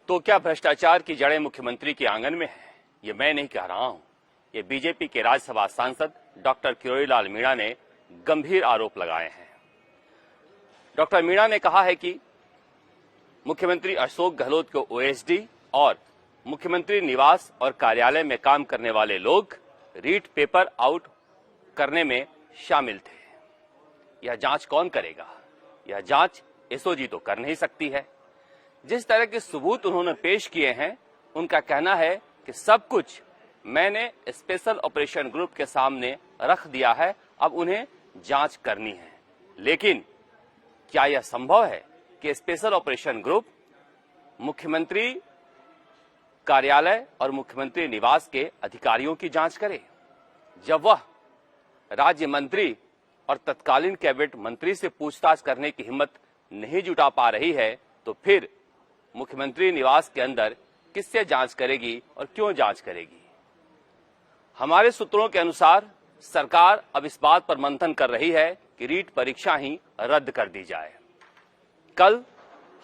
तो क्या भ्रष्टाचार की जड़ें मुख्यमंत्री के आंगन में है? ये मैं नहीं कह रहा हूं, ये बीजेपी के राज्यसभा सांसद डॉक्टर किरोड़ीलाल मीणा ने गंभीर आरोप लगाए हैं। डॉक्टर मीणा ने कहा है कि मुख्यमंत्री अशोक गहलोत को ओएसडी और मुख्यमंत्री निवास और कार्यालय में काम करने वाले लोग रीट पेपर आउट करने में शामिल थे। यह जांच कौन करेगा? यह जांच एसओजी तो कर नहीं सकती है। जिस तरह के सबूत उन्होंने पेश किए हैं, उनका कहना है कि सब कुछ मैंने स्पेशल ऑपरेशन ग्रुप के सामने रख दिया है, अब उन्हें जांच करनी है। लेकिन क्या यह संभव है कि स्पेशल ऑपरेशन ग्रुप मुख्यमंत्री कार्यालय और मुख्यमंत्री निवास के अधिकारियों की जांच करे? जब वह राज्य मंत्री और तत्कालीन कैबिनेट मंत्री से पूछताछ करने की हिम्मत नहीं जुटा पा रही है, तो फिर मुख्यमंत्री निवास के अंदर किससे जांच करेगी और क्यों जांच करेगी? हमारे सूत्रों के अनुसार सरकार अब इस बात पर मंथन कर रही है कि रीट परीक्षा ही रद्द कर दी जाए। कल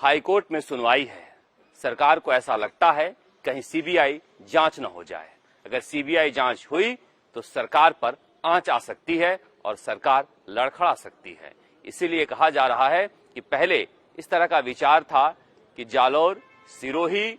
हाईकोर्ट में सुनवाई है। सरकार को ऐसा लगता है कहीं सीबीआई जांच न हो जाए। अगर सीबीआई जांच हुई तो सरकार पर आंच आ सकती है और सरकार लड़खड़ा सकती है। इसीलिए कहा जा रहा है कि पहले इस तरह का विचार था कि जालौर, सिरोही,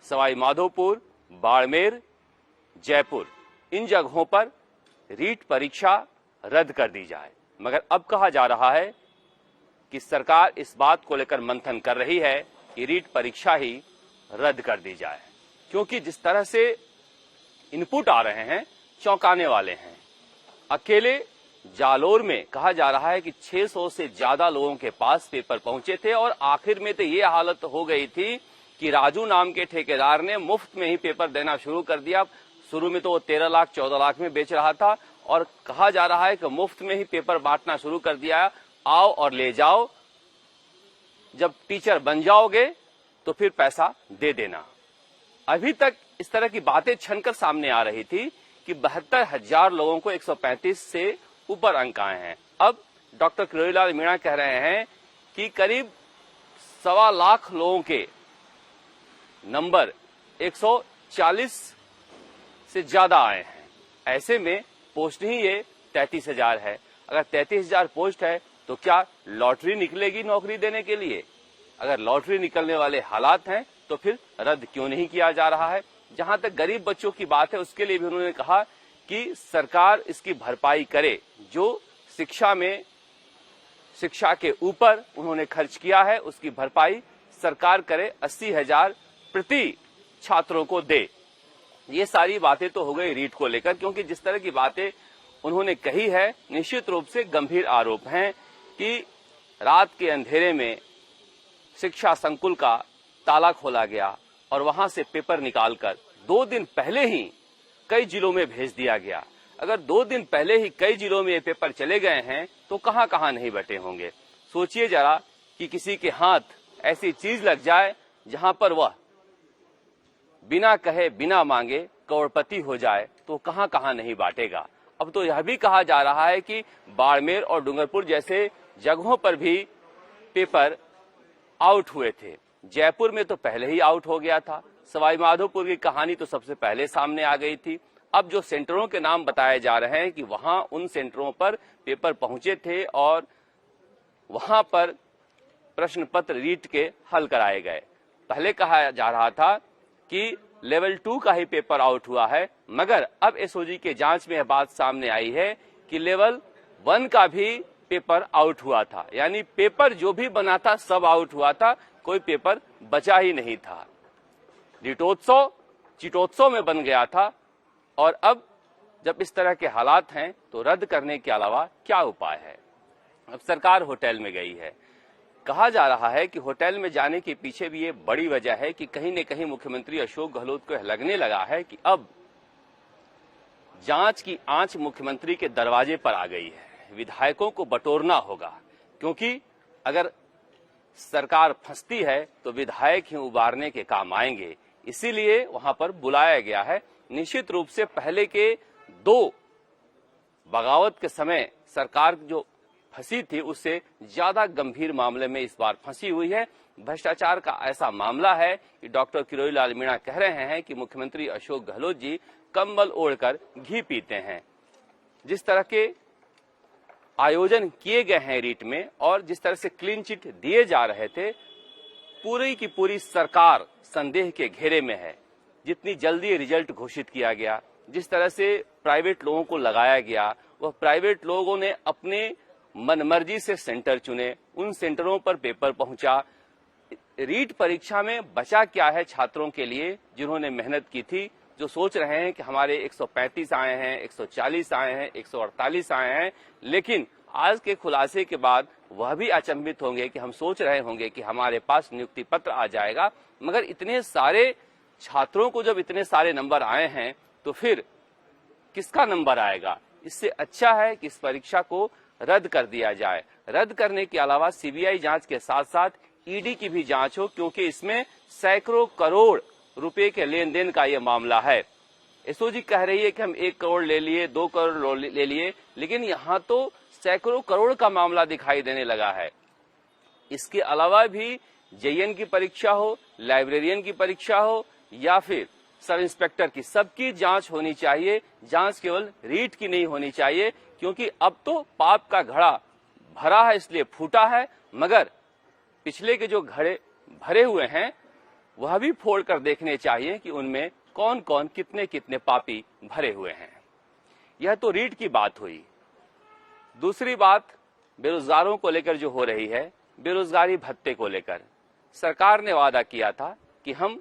सवाई माधोपुर, बाड़मेर, जयपुर, इन जगहों पर रीट परीक्षा रद्द कर दी जाए, मगर अब कहा जा रहा है कि सरकार इस बात को लेकर मंथन कर रही है कि रीट परीक्षा ही रद्द कर दी जाए, क्योंकि जिस तरह से इनपुट आ रहे हैं चौंकाने वाले हैं। अकेले जालोर में कहा जा रहा है कि 600 से ज्यादा लोगों के पास पेपर पहुंचे थे और आखिर में तो ये हालत हो गई थी कि राजू नाम के ठेकेदार ने मुफ्त में ही पेपर देना शुरू कर दिया। शुरू में तो वो 13 लाख 14 लाख में बेच रहा था और कहा जा रहा है कि मुफ्त में ही पेपर बांटना शुरू कर दिया। आओ और ले जाओ, जब टीचर बन जाओगे तो फिर पैसा दे देना। अभी तक इस तरह की बातें छनकर सामने आ रही थी कि 72,000 लोगों को 135 से ऊपर अंक आए हैं। अब डॉक्टर किरोड़ीलाल मीणा कह रहे हैं कि करीब 1.25 लाख लोगों के नंबर 140 से ज्यादा आए हैं। ऐसे में पोस्ट ही ये 33,000 है। अगर 33,000 पोस्ट है तो क्या लॉटरी निकलेगी नौकरी देने के लिए? अगर लॉटरी निकलने वाले हालात हैं तो फिर रद्द क्यों नहीं किया जा रहा है? जहां तक गरीब बच्चों की बात है, उसके लिए भी उन्होंने कहा कि सरकार इसकी भरपाई करे। जो शिक्षा के ऊपर उन्होंने खर्च किया है उसकी भरपाई सरकार करे, 80,000 प्रति छात्रों को दे। ये सारी बातें तो हो गई रीट को लेकर, क्योंकि जिस तरह की बातें उन्होंने कही है निश्चित रूप से गंभीर आरोप हैं कि रात के अंधेरे में शिक्षा संकुल का ताला खोला गया और वहां से पेपर निकालकर 2 दिन पहले ही कई जिलों में भेज दिया गया। अगर 2 दिन पहले ही कई जिलों में ये पेपर चले गए हैं तो कहां कहां नहीं बटे होंगे। सोचिए जरा कि किसी के हाथ ऐसी चीज लग जाए जहां पर वह बिना कहे बिना मांगे करोड़पति हो जाए तो कहां कहां नहीं बांटेगा। अब तो यह भी कहा जा रहा है कि बाड़मेर और डूंगरपुर जैसे जगहों पर भी पेपर आउट हुए थे। जयपुर में तो पहले ही आउट हो गया था। सवाई माधोपुर की कहानी तो सबसे पहले सामने आ गई थी। अब जो सेंटरों के नाम बताए जा रहे हैं कि वहां उन सेंटरों पर पेपर पहुंचे थे और वहां पर प्रश्न पत्र रीट के हल कराए गए। पहले कहा जा रहा था कि लेवल 2 का ही पेपर आउट हुआ है, मगर अब एसओजी के जांच में यह बात सामने आई है कि लेवल 1 का भी पेपर आउट हुआ था। यानी पेपर जो भी बना था सब आउट हुआ था, कोई पेपर बचा ही नहीं था। रीटोत्सव चीटोत्सव में बन गया था और अब जब इस तरह के हालात हैं तो रद्द करने के अलावा क्या उपाय है? अब सरकार होटल में गई है। कहा जा रहा है कि होटल में जाने के पीछे भी ये बड़ी वजह है कि कहीं न कहीं मुख्यमंत्री अशोक गहलोत को लगने लगा है कि अब जांच की आंच मुख्यमंत्री के दरवाजे पर आ गई है। विधायकों को बटोरना होगा, क्योंकि अगर सरकार फंसती है तो विधायक ही उबारने के काम आएंगे। इसीलिए वहां पर बुलाया गया है। निश्चित रूप से पहले के 2 बगावत के समय सरकार जो फंसी थी उससे ज्यादा गंभीर मामले में इस बार फंसी हुई है। भ्रष्टाचार का ऐसा मामला है कि डॉक्टर किरोड़ीलाल मीणा कह रहे हैं कि मुख्यमंत्री अशोक गहलोत जी कंबल ओढ़कर घी पीते हैं। जिस तरह के आयोजन किए गए हैं रीट में और जिस तरह से क्लीन चिट दिए जा रहे थे, पूरी की पूरी सरकार संदेह के घेरे में है। जितनी जल्दी रिजल्ट घोषित किया गया, जिस तरह से प्राइवेट लोगों को लगाया गया, वह प्राइवेट लोगों ने अपने मनमर्जी से सेंटर चुने, उन सेंटरों पर पेपर पहुंचा। रीट परीक्षा में बचा क्या है छात्रों के लिए जिन्होंने मेहनत की थी, जो सोच रहे हैं कि हमारे 135 आए हैं, 140 आए हैं, 148 आए हैं, लेकिन आज के खुलासे के बाद वह भी अचंभित होंगे कि हम सोच रहे होंगे कि हमारे पास नियुक्ति पत्र आ जाएगा, मगर इतने सारे छात्रों को जब इतने सारे नंबर आए हैं तो फिर किसका नंबर आएगा। इससे अच्छा है कि इस परीक्षा को रद्द कर दिया जाए। रद्द करने के अलावा सीबीआई जांच के साथ साथ ईडी की भी जांच हो, क्योंकि इसमें सैकड़ों करोड़ रुपए के लेन देन का ये मामला है। एसओजी कह रही है कि हम 1 करोड़ ले लिए, 2 करोड़ ले लिए, लेकिन यहाँ तो सैकड़ों करोड़ का मामला दिखाई देने लगा है। इसके अलावा भी जेईएन की परीक्षा हो, लाइब्रेरियन की परीक्षा हो या फिर सब इंस्पेक्टर की, सबकी जांच होनी चाहिए। जांच केवल रीट की नहीं होनी चाहिए, क्योंकि अब तो पाप का घड़ा भरा है इसलिए फूटा है, मगर पिछले के जो घड़े भरे हुए हैं वह भी फोड़ कर देखने चाहिए कि उनमें कौन कौन कितने कितने पापी भरे हुए हैं। यह तो रीट की बात हुई। दूसरी बात बेरोजगारों को लेकर जो हो रही है, बेरोजगारी भत्ते को लेकर सरकार ने वादा किया था कि हम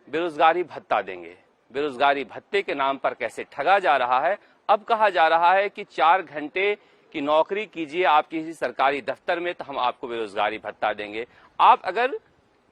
बेरोजगारी भत्ता देंगे। बेरोजगारी भत्ते के नाम पर कैसे ठगा जा रहा है। अब कहा जा रहा है कि 4 घंटे की नौकरी कीजिए आप किसी सरकारी दफ्तर में तो हम आपको बेरोजगारी भत्ता देंगे। आप अगर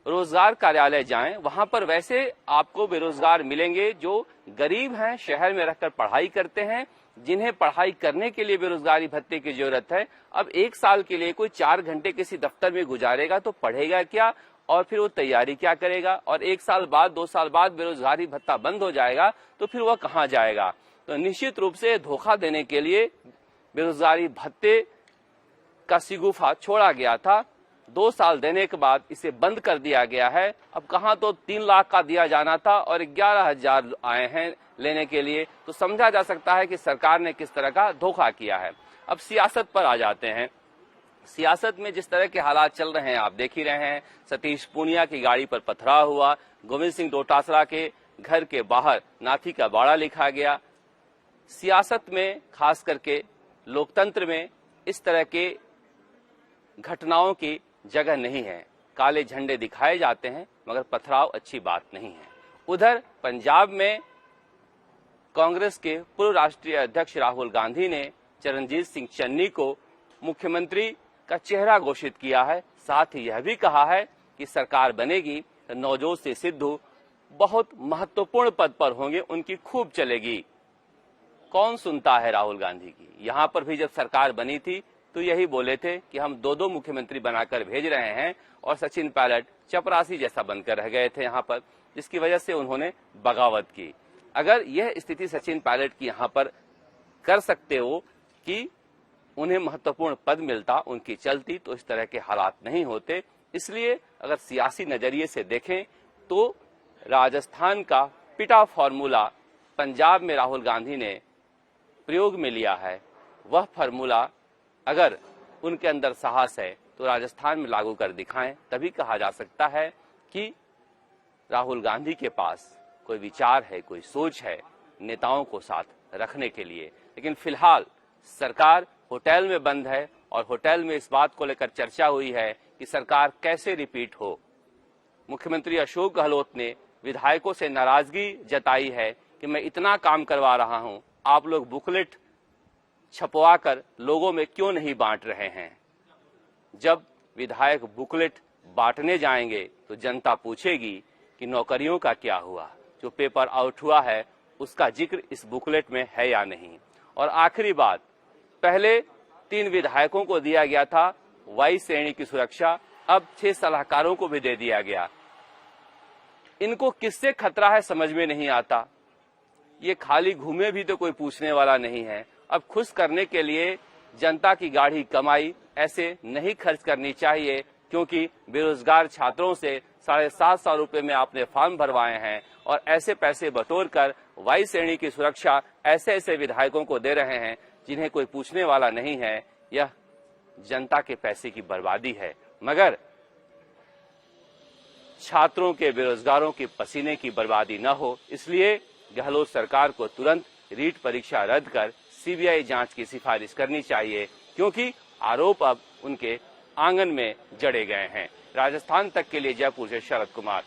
रोजगार कार्यालय जाएं, वहां पर वैसे आपको बेरोजगार मिलेंगे जो गरीब हैं, शहर में रहकर पढ़ाई करते हैं, जिन्हें पढ़ाई करने के लिए बेरोजगारी भत्ते की जरूरत है। अब 1 साल के लिए कोई 4 घंटे किसी दफ्तर में गुजारेगा तो पढ़ेगा क्या और फिर वो तैयारी क्या करेगा, और 1 साल बाद 2 साल बाद बेरोजगारी भत्ता बंद हो जाएगा तो फिर वह कहां जाएगा। तो निश्चित रूप से धोखा देने के लिए बेरोजगारी भत्ते का सिगुफा छोड़ा गया था। 2 साल देने के बाद इसे बंद कर दिया गया है। अब कहां तो 3 लाख का दिया जाना था और 11,000 आए हैं लेने के लिए, तो समझा जा सकता है कि सरकार ने किस तरह का धोखा किया है। अब सियासत पर आ जाते हैं। सियासत में जिस तरह के हालात चल रहे हैं आप देख ही रहे हैं। सतीश पूनिया की गाड़ी पर पथराव हुआ, गोविंद सिंह डोटासरा के घर के बाहर नाथी का बाड़ा लिखा गया। सियासत में खास करके लोकतंत्र में इस तरह के घटनाओं की जगह नहीं है। काले झंडे दिखाए जाते हैं मगर पथराव अच्छी बात नहीं है। उधर पंजाब में कांग्रेस के पूर्व राष्ट्रीय अध्यक्ष राहुल गांधी ने चरणजीत सिंह चन्नी को मुख्यमंत्री का चेहरा घोषित किया है। साथ ही यह भी कहा है कि सरकार बनेगी तो नवजोत सिंह सिद्धू बहुत महत्वपूर्ण पद पर होंगे, उनकी खूब चलेगी। कौन सुनता है राहुल गांधी की। यहाँ पर भी जब सरकार बनी थी तो यही बोले थे कि हम 2-2 मुख्यमंत्री बनाकर भेज रहे हैं, और सचिन पायलट चपरासी जैसा बनकर रह गए थे यहाँ पर, जिसकी वजह से उन्होंने बगावत की। अगर यह स्थिति सचिन पायलट की यहाँ पर कर सकते हो कि उन्हें महत्वपूर्ण पद मिलता, उनकी चलती, तो इस तरह के हालात नहीं होते। इसलिए अगर सियासी नजरिए से देखें तो राजस्थान का पिटा फॉर्मूला पंजाब में राहुल गांधी ने प्रयोग में लिया है। वह फॉर्मूला अगर उनके अंदर साहस है तो राजस्थान में लागू कर दिखाएं, तभी कहा जा सकता है कि राहुल गांधी के पास कोई विचार है, कोई सोच है नेताओं को साथ रखने के लिए। लेकिन फिलहाल सरकार होटल में बंद है और होटल में इस बात को लेकर चर्चा हुई है कि सरकार कैसे रिपीट हो। मुख्यमंत्री अशोक गहलोत ने विधायकों से नाराजगी जताई है कि मैं इतना काम करवा रहा हूं, आप लोग बुकलेट छपवा कर लोगों में क्यों नहीं बांट रहे हैं। जब विधायक बुकलेट बांटने जाएंगे तो जनता पूछेगी कि नौकरियों का क्या हुआ, जो पेपर आउट हुआ है उसका जिक्र इस बुकलेट में है या नहीं। और आखिरी बात, पहले 3 विधायकों को दिया गया था वाई श्रेणी की सुरक्षा, अब 6 सलाहकारों को भी दे दिया गया। इनको किससे खतरा है समझ में नहीं आता। ये खाली घूमे भी तो कोई पूछने वाला नहीं है। अब खुश करने के लिए जनता की गाढ़ी कमाई ऐसे नहीं खर्च करनी चाहिए, क्योंकि बेरोजगार छात्रों से 750 रुपए में आपने फॉर्म भरवाए हैं और ऐसे पैसे बटोर कर वाई श्रेणी की सुरक्षा ऐसे ऐसे विधायकों को दे रहे हैं जिन्हें कोई पूछने वाला नहीं है। यह जनता के पैसे की बर्बादी है। मगर छात्रों के, बेरोजगारों की पसीने की बर्बादी न हो, इसलिए गहलोत सरकार को तुरंत रीट परीक्षा रद्द कर सीबीआई जांच की सिफारिश करनी चाहिए, क्योंकि आरोप अब उनके आंगन में जड़े गए हैं। राजस्थान तक के लिए जयपुर से शरद कुमार।